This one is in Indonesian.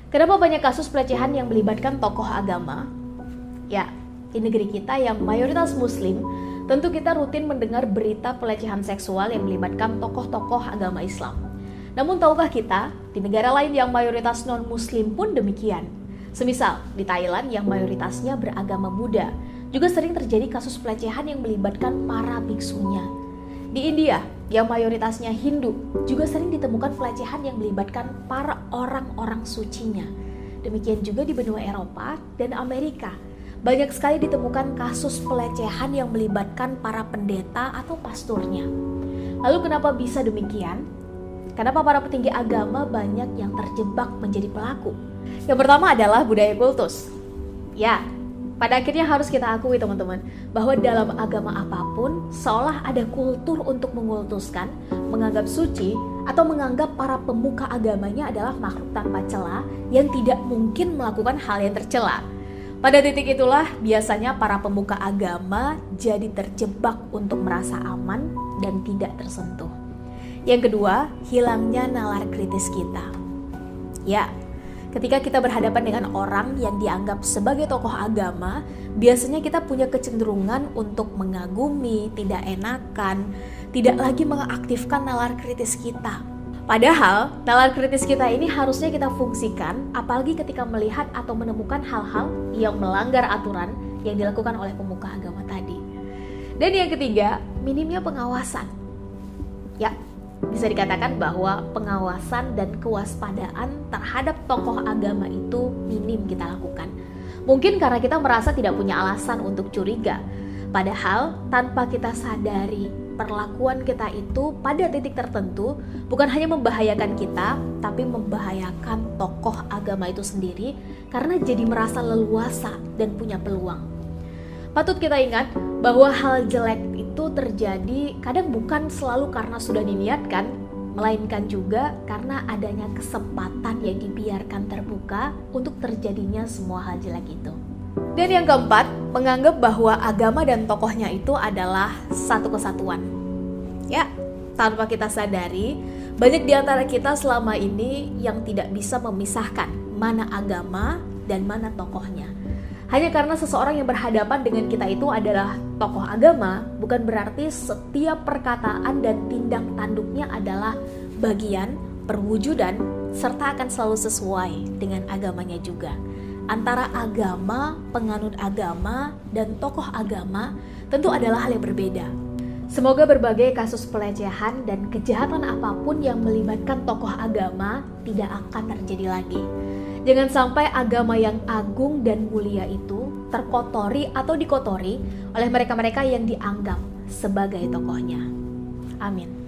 Kenapa banyak kasus pelecehan yang melibatkan tokoh agama? Ya, di negeri kita yang mayoritas muslim, tentu kita rutin mendengar berita pelecehan seksual yang melibatkan tokoh-tokoh agama Islam. Namun tahukah kita, di negara lain yang mayoritas non-muslim pun demikian. Semisal, di Thailand yang mayoritasnya beragama Buddha, juga sering terjadi kasus pelecehan yang melibatkan para biksunya. Di India, yang mayoritasnya Hindu, juga sering ditemukan pelecehan yang melibatkan para orang-orang sucinya. Demikian juga di benua Eropa dan Amerika. Banyak sekali ditemukan kasus pelecehan yang melibatkan para pendeta atau pastornya. Lalu kenapa bisa demikian? Kenapa para petinggi agama banyak yang terjebak menjadi pelaku? Yang pertama adalah budaya kultus. Ya, pada akhirnya harus kita akui teman-teman, bahwa dalam agama apapun seolah ada kultur untuk mengkultuskan, menganggap suci, atau menganggap para pemuka agamanya adalah makhluk tanpa cela yang tidak mungkin melakukan hal yang tercela. Pada titik itulah biasanya para pemuka agama jadi terjebak untuk merasa aman dan tidak tersentuh. Yang kedua, hilangnya nalar kritis kita. Ya, ketika kita berhadapan dengan orang yang dianggap sebagai tokoh agama, biasanya kita punya kecenderungan untuk mengagumi, tidak enakan, tidak lagi mengaktifkan nalar kritis kita. Padahal, nalar kritis kita ini harusnya kita fungsikan, apalagi ketika melihat atau menemukan hal-hal yang melanggar aturan yang dilakukan oleh pemuka agama tadi. Dan yang ketiga, minimnya pengawasan. Ya, bisa dikatakan bahwa pengawasan dan kewaspadaan terhadap tokoh agama itu minim kita lakukan. Mungkin karena kita merasa tidak punya alasan untuk curiga. Padahal tanpa kita sadari, perlakuan kita itu pada titik tertentu bukan hanya membahayakan kita, tapi membahayakan tokoh agama itu sendiri karena jadi merasa leluasa dan punya peluang. Patut kita ingat bahwa hal jelek itu terjadi kadang bukan selalu karena sudah diniatkan, melainkan juga karena adanya kesempatan yang dibiarkan terbuka untuk terjadinya semua hal jelek itu. Dan yang keempat, menganggap bahwa agama dan tokohnya itu adalah satu kesatuan. Ya, tanpa kita sadari, banyak di antara kita selama ini yang tidak bisa memisahkan mana agama dan mana tokohnya. Hanya karena seseorang yang berhadapan dengan kita itu adalah tokoh agama, bukan berarti setiap perkataan dan tindak tanduknya adalah bagian, perwujudan, serta akan selalu sesuai dengan agamanya juga. Antara agama, penganut agama, dan tokoh agama tentu adalah hal yang berbeda. Semoga berbagai kasus pelecehan dan kejahatan apapun yang melibatkan tokoh agama tidak akan terjadi lagi. Jangan sampai agama yang agung dan mulia itu terkotori atau dikotori oleh mereka-mereka yang dianggap sebagai tokohnya. Amin.